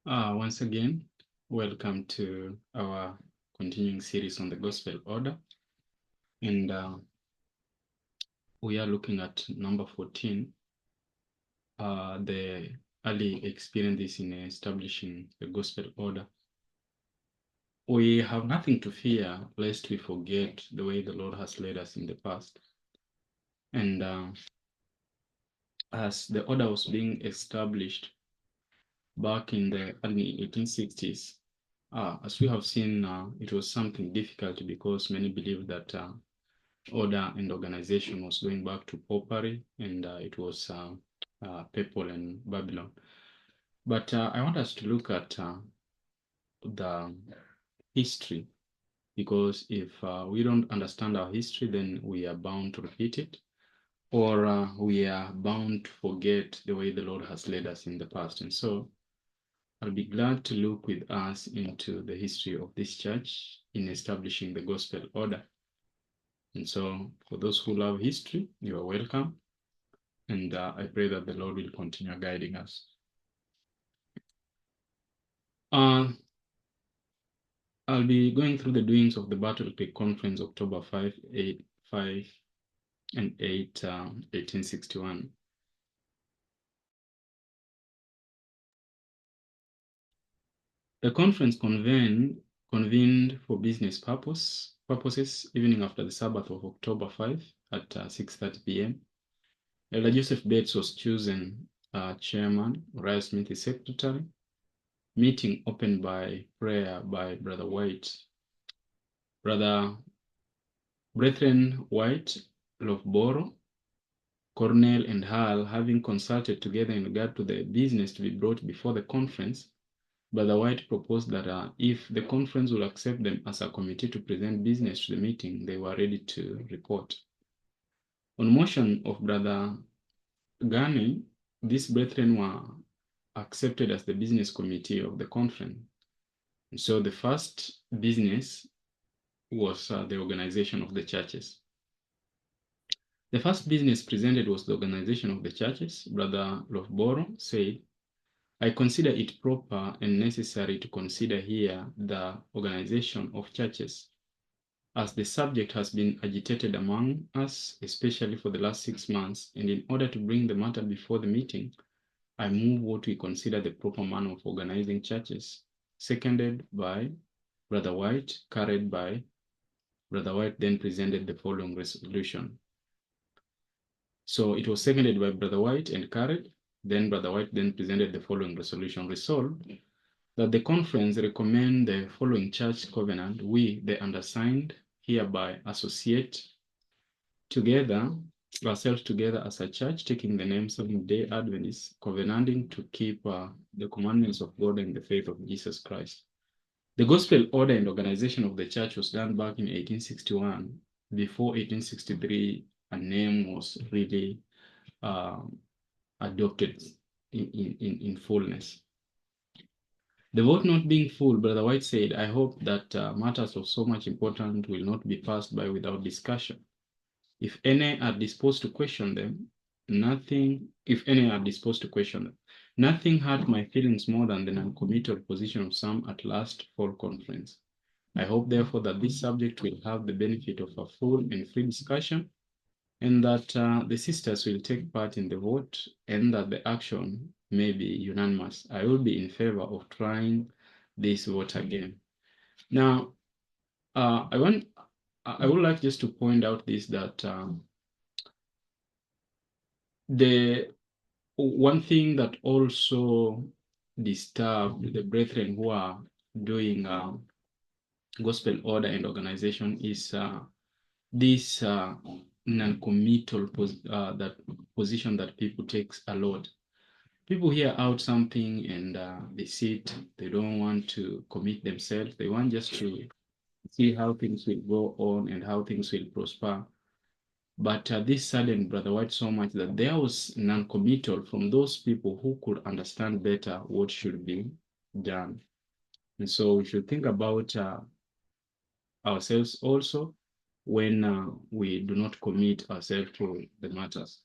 Once again, welcome to our continuing series on the gospel order. And we are looking at number 14, the early experiences in establishing the gospel order. We have nothing to fear lest we forget the way the Lord has led us in the past. And as the order was being established back in the early 1860s, as we have seen, it was something difficult because many believed that order and organization was going back to popery, and it was Papal and Babylon. But I want us to look at the history, because if we don't understand our history, then we are bound to repeat it, or we are bound to forget the way the Lord has led us in the past. And so I'll be glad to look with us into the history of this church in establishing the gospel order. And so for those who love history, you are welcome. And I pray that the Lord will continue guiding us. I'll be going through the doings of the Battle Creek Conference, October 5 and 8, 1861. The conference convened for business purposes evening after the Sabbath of October 5 at 6:30 p.m. Elder Joseph Bates was chosen chairman, Uriah Smith is secretary. Meeting opened by prayer by Brother White. Brethren White, Loughborough, Cornell, and Hall, having consulted together in regard to the business to be brought before the conference, Brother White proposed that if the conference will accept them as a committee to present business to the meeting, they were ready to report. On motion of Brother Gurney, these brethren were accepted as the business committee of the conference. And so the first business was the organization of the churches. The first business presented was the organization of the churches. Brother Loughborough said, I consider it proper and necessary to consider here the organization of churches, as the subject has been agitated among us, especially for the last 6 months, and in order to bring the matter before the meeting, I move what we consider the proper manner of organizing churches, seconded by Brother White, carried by Brother White, then presented the following resolution. So it was seconded by Brother White and carried. Then Brother White then presented the following resolution. Resolved that the conference recommend the following church covenant. We, the undersigned, hereby associate together ourselves together as a church, taking the name Seventh-day Adventists, covenanting to keep the commandments of God and the faith of Jesus Christ. The gospel order and organization of the church was done back in 1861. Before 1863, a name was really adopted in fullness. The vote not being full, Brother White said, I hope that matters of so much importance will not be passed by without discussion. If any are disposed to question them, nothing hurt my feelings more than the non-committal position of some at last fall conference. I hope, therefore, that this subject will have the benefit of a full and free discussion, and that the sisters will take part in the vote, and that the action may be unanimous. I will be in favor of trying this vote again. Now, I would like just to point out this, that the one thing that also disturbed the brethren who are doing gospel order and organization is this non-committal position that people takes a lot. People hear out something and they sit, they don't want to commit themselves. They want just to see how things will go on and how things will prosper. But this saddened Brother White so much that there was non-committal from those people who could understand better what should be done. And so we should think about ourselves also when we do not commit ourselves to the matters.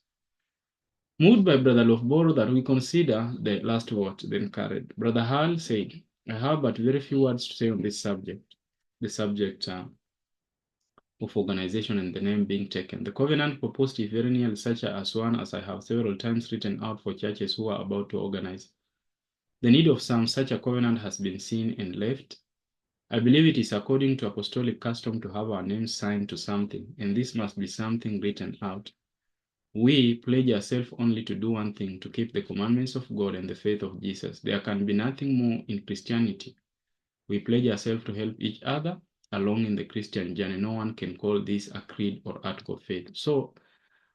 Moved by Brother Lofboro that we consider the last vote then carried. Brother Hall said, I have but very few words to say on this subject, the subject of organization and the name being taken. The covenant proposed is very nearly such as one as I have several times written out for churches who are about to organize. The need of some such a covenant has been seen and left. I believe it is according to apostolic custom to have our names signed to something, and this must be something written out. We pledge ourselves only to do one thing, to keep the commandments of God and the faith of Jesus. There can be nothing more in Christianity. We pledge ourselves to help each other along in the Christian journey. No one can call this a creed or article of faith. So,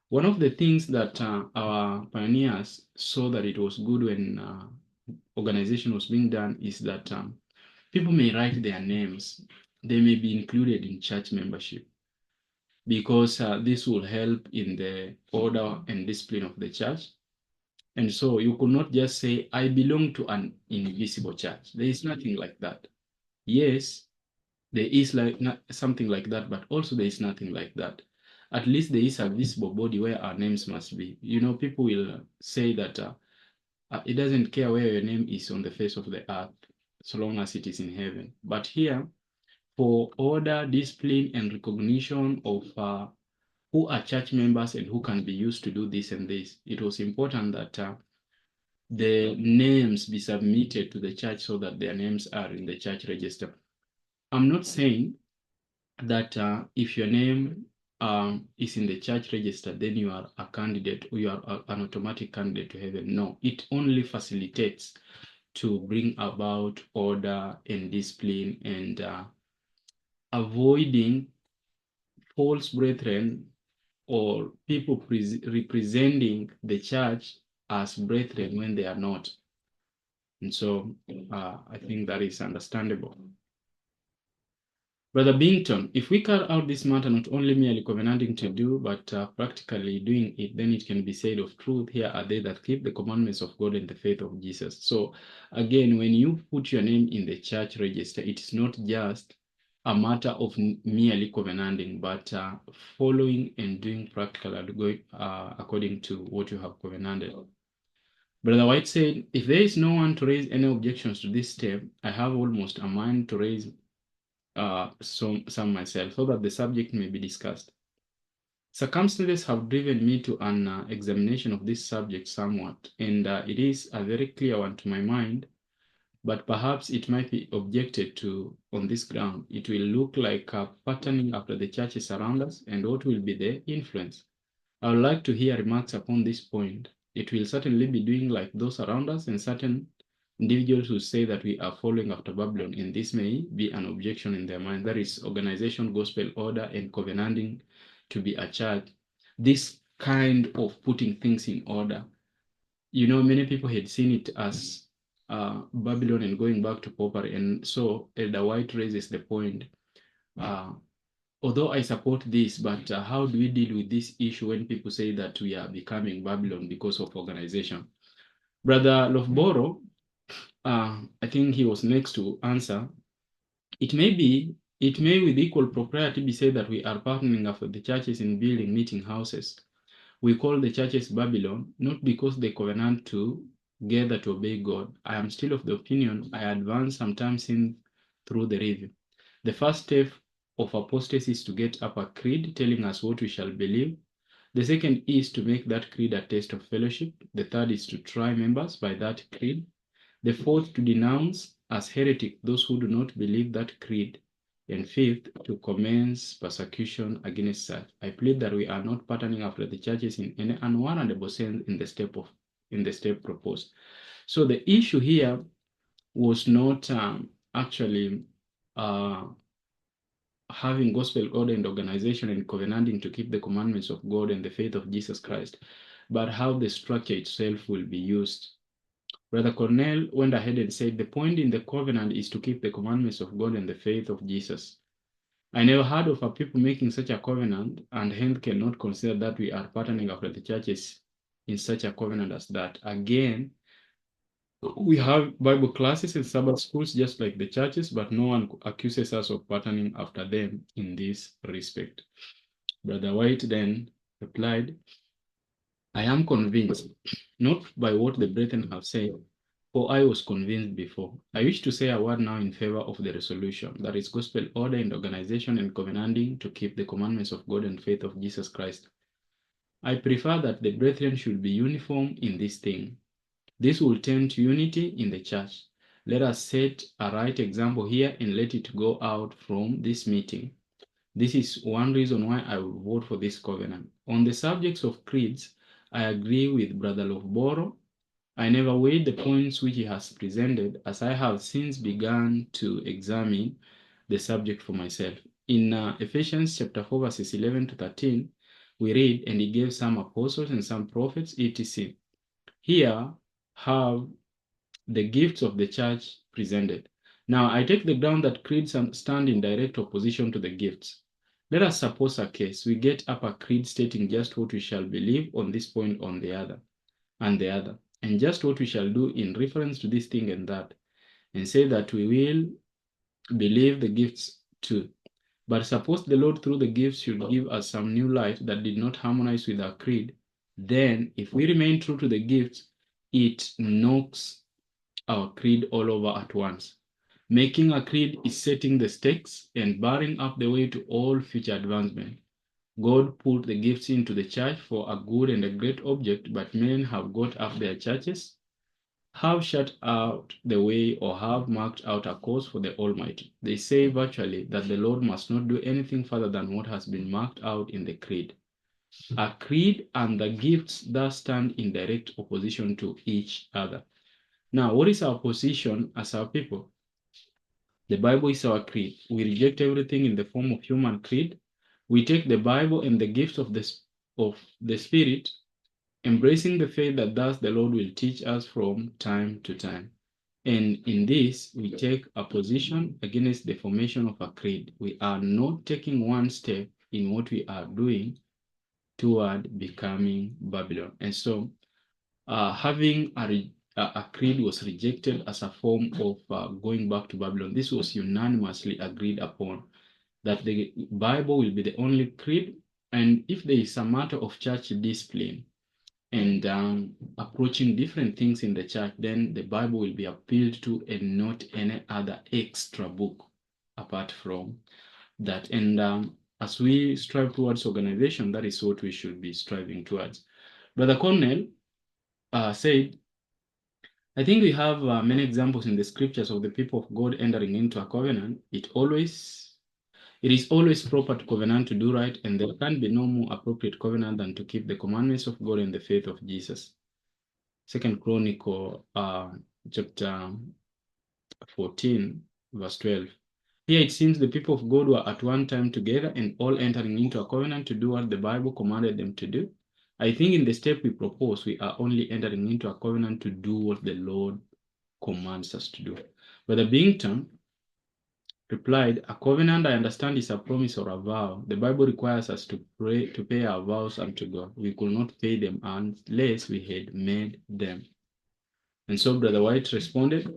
one of the things that our pioneers saw that it was good when organization was being done is that people may write their names. They may be included in church membership because this will help in the order and discipline of the church. And so you could not just say, I belong to an invisible church. There is nothing like that. Yes, there is like something like that, but also there is nothing like that. At least there is a visible body where our names must be. You know, people will say that it doesn't care where your name is on the face of the earth, so long as it is in heaven. But here, for order, discipline, and recognition of who are church members and who can be used to do this and this, it was important that the names be submitted to the church so that their names are in the church register. I'm not saying that if your name is in the church register, then you are a candidate or you are an automatic candidate to heaven. No, it only facilitates to bring about order and discipline and avoiding false brethren or people representing the church as brethren when they are not. And so I think that is understandable. Brother Bington, if we carry out this matter not only merely covenanting to do, but practically doing it, then it can be said of truth, here are they that keep the commandments of God and the faith of Jesus. So again, when you put your name in the church register, it is not just a matter of merely covenanting, but following and doing practical according to what you have covenanted. Brother White said, if there is no one to raise any objections to this step, I have almost a mind to raise some myself so that the subject may be discussed. Circumstances have driven me to an examination of this subject somewhat, and it is a very clear one to my mind, but perhaps it might be objected to on this ground. It will look like patterning after the churches around us, and what will be the influence? I would like to hear remarks upon this point. It will certainly be doing like those around us, and certain individuals who say that we are following after Babylon, and this may be an objection in their mind. That is organization, gospel order, and covenanting to be a church. This kind of putting things in order. You know, many people had seen it as Babylon and going back to popery. And so Elder White raises the point. Although I support this, but how do we deal with this issue when people say that we are becoming Babylon because of organization? Brother Lofboro, I think he was next to answer. It may with equal propriety be said that we are partnering after the churches in building meeting houses. We call the churches Babylon, not because they covenant together to obey God. I am still of the opinion I advanced sometimes in through the review. The first step of apostasy is to get up a creed telling us what we shall believe. The second is to make that creed a test of fellowship. The third is to try members by that creed. The fourth, to denounce as heretic those who do not believe that creed. And fifth, to commence persecution against such. I plead that we are not patterning after the churches in any unwarrantable sense in the step proposed. So the issue here was not actually having gospel order and organization and covenanting to keep the commandments of God and the faith of Jesus Christ, but how the structure itself will be used. Brother Cornell went ahead and said, the point in the covenant is to keep the commandments of God and the faith of Jesus. I never heard of a people making such a covenant, and hence cannot consider that we are patterning after the churches in such a covenant as that. Again, we have Bible classes and Sabbath schools just like the churches, but no one accuses us of patterning after them in this respect. Brother White then replied, I am convinced, not by what the brethren have said, for I was convinced before. I wish to say a word now in favor of the resolution, that is gospel order and organization and covenanting to keep the commandments of God and faith of Jesus Christ. I prefer that the brethren should be uniform in this thing. This will tend to unity in the church. Let us set a right example here and let it go out from this meeting. This is one reason why I will vote for this covenant. On the subjects of creeds, I agree with Brother Lovboro. I never weighed the points which he has presented, as I have since begun to examine the subject for myself. In Ephesians chapter 4, verses 11 to 13, we read, "And he gave some apostles and some prophets, etc." Here have the gifts of the church presented. Now, I take the ground that creeds stand in direct opposition to the gifts. Let us suppose a case. We get up a creed stating just what we shall believe on this point on the other, and just what we shall do in reference to this thing and that, and say that we will believe the gifts too. But suppose the Lord through the gifts should give us some new light that did not harmonize with our creed, then if we remain true to the gifts, it knocks our creed all over at once. Making a creed is setting the stakes and barring up the way to all future advancement. God put the gifts into the church for a good and a great object, but men have got up their churches, have shut out the way, or have marked out a course for the Almighty. They say virtually that the Lord must not do anything further than what has been marked out in the creed. A creed and the gifts thus stand in direct opposition to each other. Now, what is our position as our people? The Bible is our creed. We reject everything in the form of human creed. We take the Bible and the gifts of the Spirit, embracing the faith that thus the Lord will teach us from time to time. And in this, we take a position against the formation of a creed. We are not taking one step in what we are doing toward becoming Babylon. And so, having a creed was rejected as a form of going back to Babylon. This was unanimously agreed upon, that the Bible will be the only creed. And if there is a matter of church discipline and approaching different things in the church, then the Bible will be appealed to and not any other extra book apart from that. And as we strive towards organization, that is what we should be striving towards. Brother Cornell said, I think we have many examples in the scriptures of the people of God entering into a covenant. It is always proper to covenant to do right, and there can be no more appropriate covenant than to keep the commandments of God and the faith of Jesus. Second Chronicle chapter 14, verse 12. Here it seems the people of God were at one time together and all entering into a covenant to do what the Bible commanded them to do. I think in the step we propose, we are only entering into a covenant to do what the Lord commands us to do. But the Bington replied, a covenant, I understand, is a promise or a vow. The Bible requires us to pay our vows unto God. We could not pay them unless we had made them. And so Brother White responded,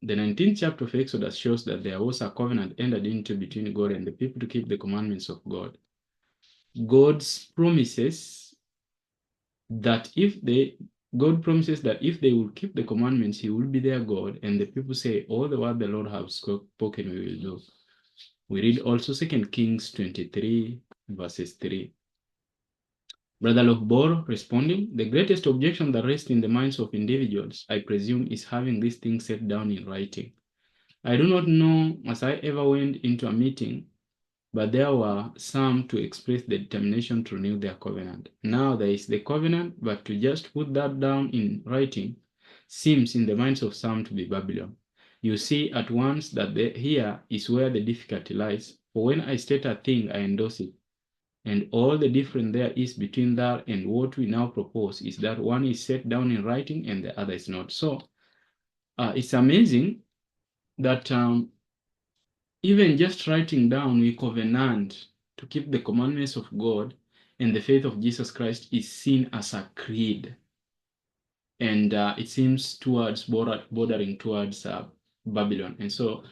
the 19th chapter of Exodus shows that there was a covenant entered into between God and the people to keep the commandments of God. God promises that if they will keep the commandments, he will be their God, and the people say, all the word the Lord has spoken we will do. We read also 2 Kings 23, verses 3. Brother Lochbor responding, the greatest objection that rests in the minds of individuals, I presume, is having these things set down in writing. I do not know as I ever went into a meeting, but there were some to express the determination to renew their covenant. Now there is the covenant, but to just put that down in writing seems in the minds of some to be Babylon. You see at once that here is where the difficulty lies. For when I state a thing, I endorse it. And all the difference there is between that and what we now propose is that one is set down in writing and the other is not. So it's amazing that even just writing down, we covenant to keep the commandments of God and the faith of Jesus Christ is seen as a creed. And it seems bordering towards Babylon. And so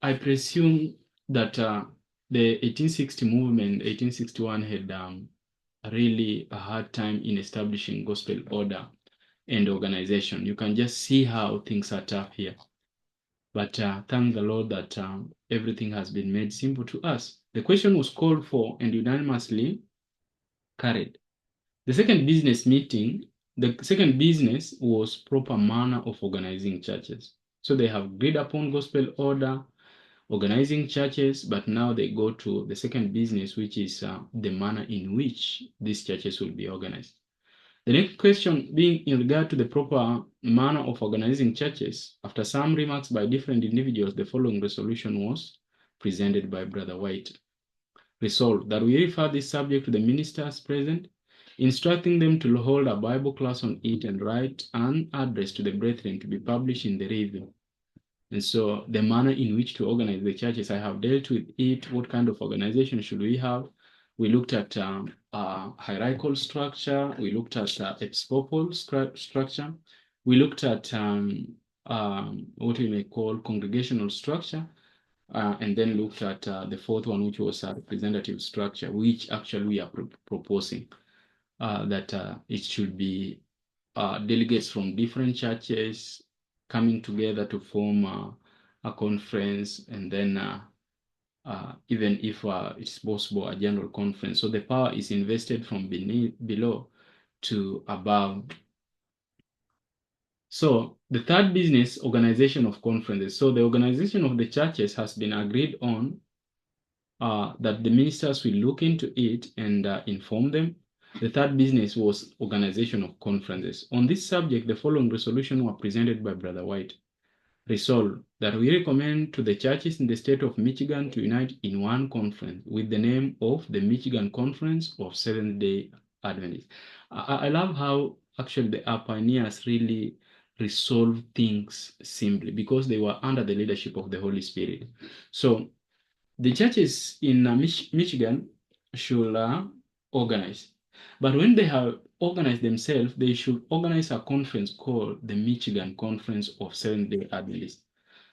I presume that the 1860 movement, 1861, really a hard time in establishing gospel order and organization. You can just see how things are tough here. But thank the Lord that everything has been made simple to us. The question was called for and unanimously carried. The second business was proper manner of organizing churches. So they have agreed upon gospel order, organizing churches, but now they go to the second business, which is the manner in which these churches will be organized. The next question being in regard to the proper manner of organizing churches, after some remarks by different individuals, the following resolution was presented by Brother White. Resolved that we refer this subject to the ministers present, instructing them to hold a Bible class on it and write an address to the brethren to be published in the review. And so the manner in which to organize the churches, I have dealt with it. What kind of organization should we have? We looked at hierarchical structure. We looked at episcopal structure. We looked at what we may call congregational structure. And then looked at the fourth one, which was a representative structure, which actually we are proposing that it should be delegates from different churches coming together to form a conference, and then even if it's possible, a general conference. So the power is invested from below to above. So the third business, organization of conferences. So the organization of the churches has been agreed on that the ministers will look into it and inform them. The third business was organization of conferences. On this subject, the following resolution were presented by Brother White. Resolved that we recommend to the churches in the state of Michigan to unite in one conference with the name of the Michigan Conference of Seventh-day Adventists. I love how actually the pioneers really resolve things simply because they were under the leadership of the Holy Spirit. So the churches in Michigan should organize. But when they have organized themselves, they should organize a conference called the Michigan Conference of Seventh-day Adventists.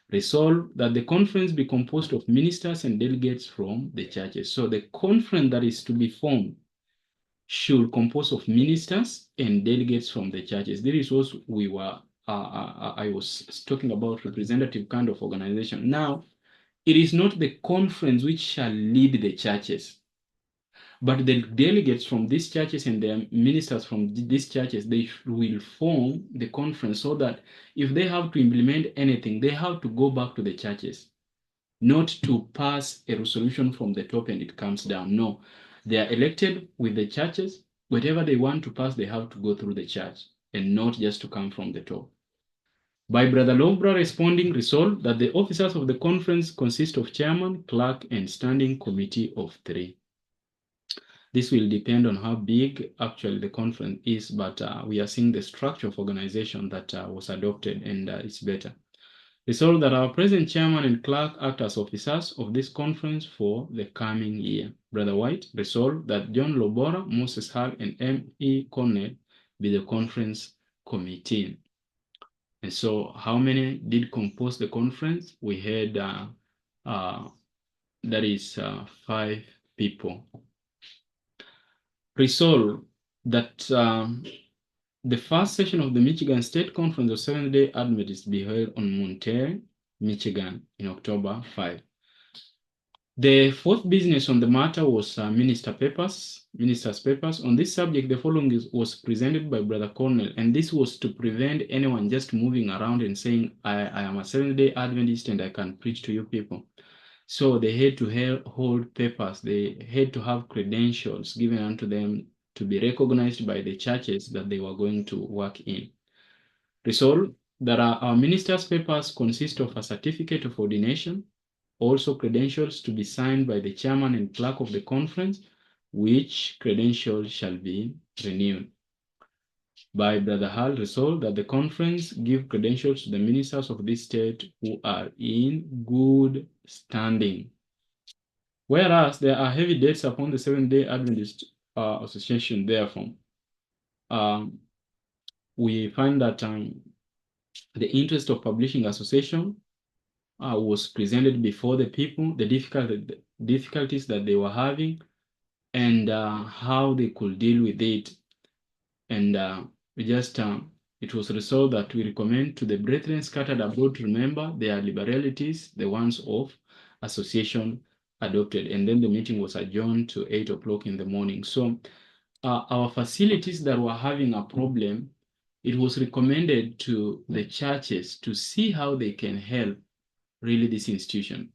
Resolve that the conference be composed of ministers and delegates from the churches. So the conference that is to be formed should compose of ministers and delegates from the churches. This is what we were, I was talking about, representative kind of organization. Now, it is not the conference which shall lead the churches, but the delegates from these churches and their ministers from these churches, they will form the conference so that if they have to implement anything, they have to go back to the churches, not to pass a resolution from the top and it comes down. No, they are elected with the churches. Whatever they want to pass, they have to go through the church and not just to come from the top. By Brother Lombra responding, resolved that the officers of the conference consist of chairman, clerk, and standing committee of 3. This will depend on how big actually the conference is, but we are seeing the structure of organization that was adopted, and it's better. Resolved that our present chairman and clerk act as officers of this conference for the coming year. Brother White resolved that John Lobora, Moses Hall, and M.E. Cornell be the conference committee. And so how many did compose the conference? We had, that is 5 people. Resolve that the first session of the Michigan State Conference of Seventh-day Adventists be held on Monterey, Michigan in October 5. The fourth business on the matter was minister's papers. On this subject, the following was presented by Brother Cornell, and this was to prevent anyone just moving around and saying, I am a Seventh-day Adventist and I can preach to you people. So they had to hold papers. They had to have credentials given unto them to be recognized by the churches that they were going to work in. Resolved that our ministers' papers consist of a certificate of ordination, also credentials to be signed by the chairman and clerk of the conference, which credentials shall be renewed. By Brother Hall, resolved that the conference give credentials to the ministers of this state who are in good standing. Whereas there are heavy debts upon the Seventh-day Adventist Association, therefore, we find that the interest of publishing association was presented before the people, the difficulties that they were having, and how they could deal with it. And we just it was resolved that we recommend to the brethren scattered abroad to remember their liberalities, the ones of association adopted. And then the meeting was adjourned to 8 o'clock in the morning. So our facilities that were having a problem, it was recommended to the churches to see how they can help really this institution.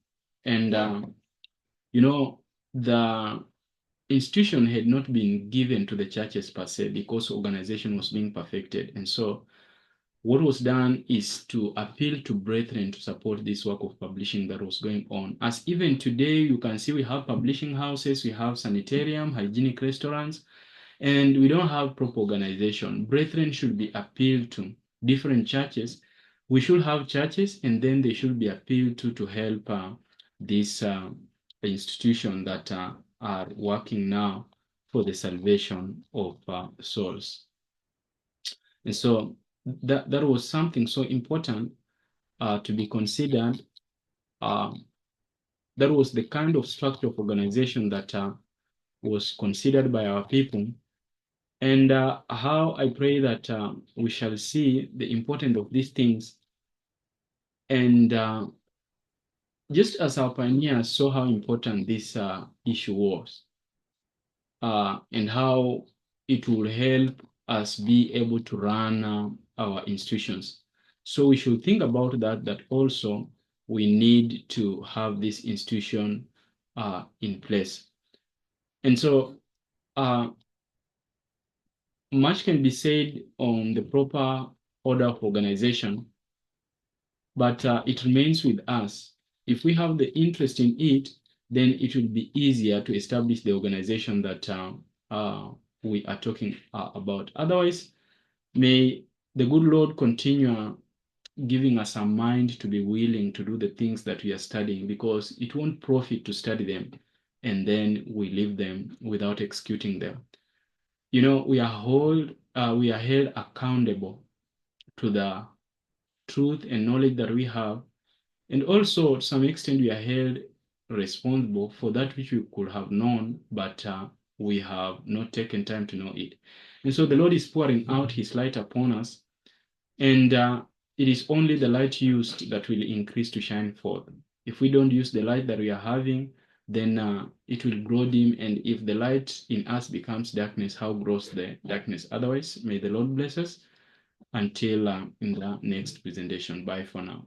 And, the institution had not been given to the churches per se because organization was being perfected. And so what was done is to appeal to brethren to support this work of publishing that was going on. As even today, you can see we have publishing houses, we have sanitarium, hygienic restaurants, and we don't have proper organization. Brethren should be appealed to. Different churches, we should have churches, and then they should be appealed to help this institution that are working now for the salvation of souls. And so that was something so important to be considered. That was the kind of structure of organization that was considered by our people. And how I pray that we shall see the importance of these things. And just as our pioneers saw how important this issue was, and how it will help us be able to run our institutions. So we should think about that also we need to have this institution in place. And so much can be said on the proper order of organization, but it remains with us. If we have the interest in it, then it will be easier to establish the organization that we are talking about. Otherwise, may the good Lord continue giving us a mind to be willing to do the things that we are studying, because it won't profit to study them and then we leave them without executing them. We are held accountable to the truth and knowledge that we have. And also, to some extent, we are held responsible for that which we could have known, but we have not taken time to know it. And so the Lord is pouring out his light upon us, and it is only the light used that will increase to shine forth. If we don't use the light that we are having, then it will grow dim. And if the light in us becomes darkness, how grows the darkness? Otherwise, may the Lord bless us until in the next presentation. Bye for now.